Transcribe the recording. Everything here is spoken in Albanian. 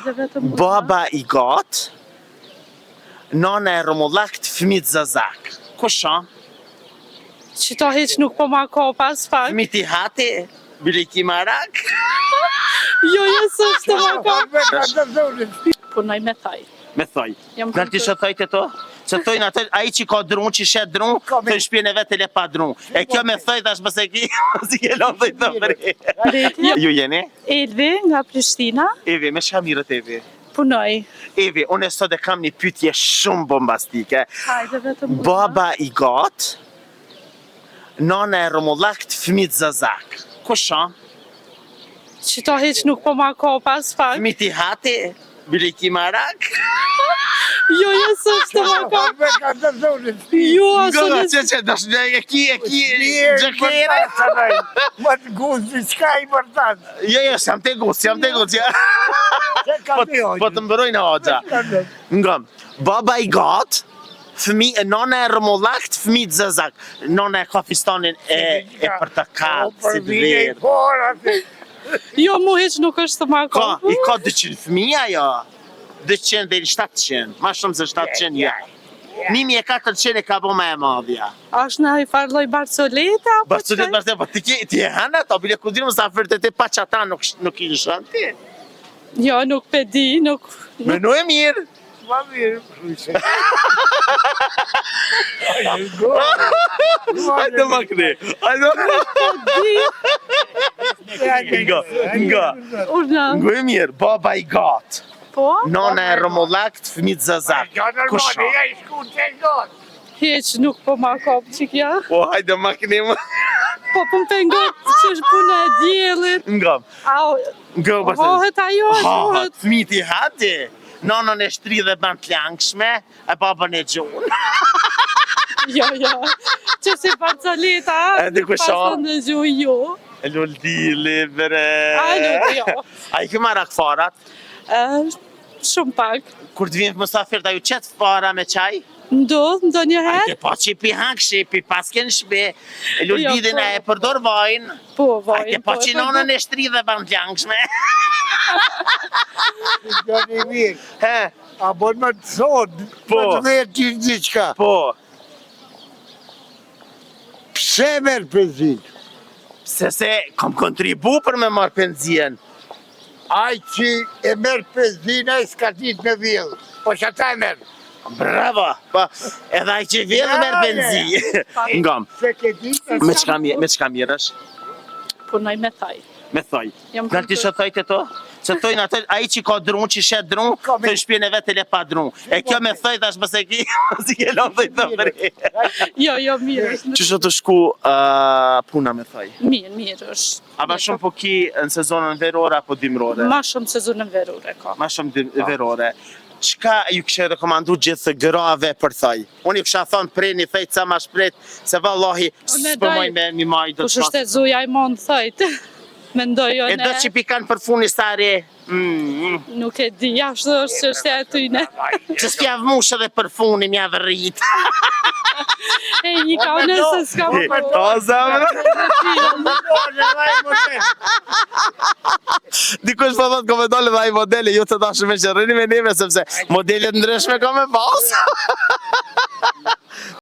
Hajde vetëm. Baba i gat, nana e rëmullakt, fëmit zazak. Kusha? Qëto hiç nuk po ma ka pas fakt. Fëmit i hati, biriki marak. Jo, s'është ma ka. Punoj me thaj. Me thoj. Jam Dal ti që thojt e to? Që thojnë atë, ai që ka drun, që shet drun, të shpjene vetë e le pa drun. E kjo me thoj tash mëse ki, si ke lënë thoj të vërri. Ju jeni? Elvi nga Prishtina. Evi, me shka mirët Evi? Punoj. Evi, unë sot e kam një pyetje shumë bombastike. Hajde vetëm. Baba i gat, nana e rëmullakt, fëmit zazak. Kusha? Qëto hiç nuk po ma ka pas fakt. Fëmit i hati, biriki marak. Jo, s'është ma ka. Jo, Që dash e ki, gjëkere. Më të guzë, qka i bërtat? Jo, jam të gusë. Po të mbërojnë hoxha. Ngëm, baba i gat, nana e rëmullakt, fëmit zazak. Nana e ka fistanin e portakall, si të verë. Jo, mu hiç nuk është ma ka. I ka 200 fëmija, jo. 200 deri 700, ma shumë se 700, ja. 1400 e ka bo me e madhja. Ashtë në i farloj Barcoleta? Barcoleta, po ti e hana ta, bile ku dirë më zafërët e te pa që ata nuk i nëshën ti. Jo, nuk pe di, nuk... Menu e mirë. Ma mirë, Hajde ma këni, nga. Ngo e mirë, baba i gat. Po? Nana e rëmullakt, fëmit zazak. Kusha? Hiç nuk po ma kap që kja. Po, hajde ma këni më. Po pëm pengot që është puna e djelit. Ngam. Hohet ajo, hohet. Fëmit i hati. Nanën e shtri dhe bën të langshme, e babën e gjunë. Jo. Që si Barcoleta, pasën e gjunë jo. E luldi, libre. Jo. A i këma rakfarat? Shumë pak. Kur të vinë mësafir da ju qetë fara me qaj? Ndo njëherë. A ke po që i pi hangshi, pi pasken shpe, e lullidin e përdor vajnë. Po, vajnë. A ke po që nanën e shtri dhe bën të langshme. Gjani mirë. He? A bon më të thonë, më të vetë t'i diqka. Po. Pse merë penzin? Se kom kontribu për me marë penzien. Aj që e merë penzin, a i s'ka dit me vjellë. Po që ta e merë. Bravo. Edhe aj që vjellë merë penzin. Ngam. Me qka mirësh? Punoj me thaj. Me thoj. Dal ti që thojt e to? Që thojnë atë, aji që ka drun, që shet drun, të shpjene vetë e le pa drun. E kjo me thojt ashtë mëse ki, si ke lënë thojt të vërri. Jo, mirë. Që shë të shku puna me thoj? Mirë është. A ma shumë po ki në sezonën verore apo dimrore? Ma shumë sezonën verore ka. Ma shumë verore. Qka ju kështë rekomandu gjithë grave për thoj? Unë ju kësha thonë preni, thejt sa ma shpret, se vallahi s'pëmojnë me një majtë. Kush është e zuja i mund thojt? Mendoj e do që pikan për funi sari? Nuk e di, ashtë është që është e atyne. Që s'kja vmushë dhe për funi mja vërrit. E një ka nëse s'ka më O, zamrë. Dikush po thot ko me dole dhe aj modeli, ju të dashë me qërëni me nime, sepse modelet ndryshme ko me pasë.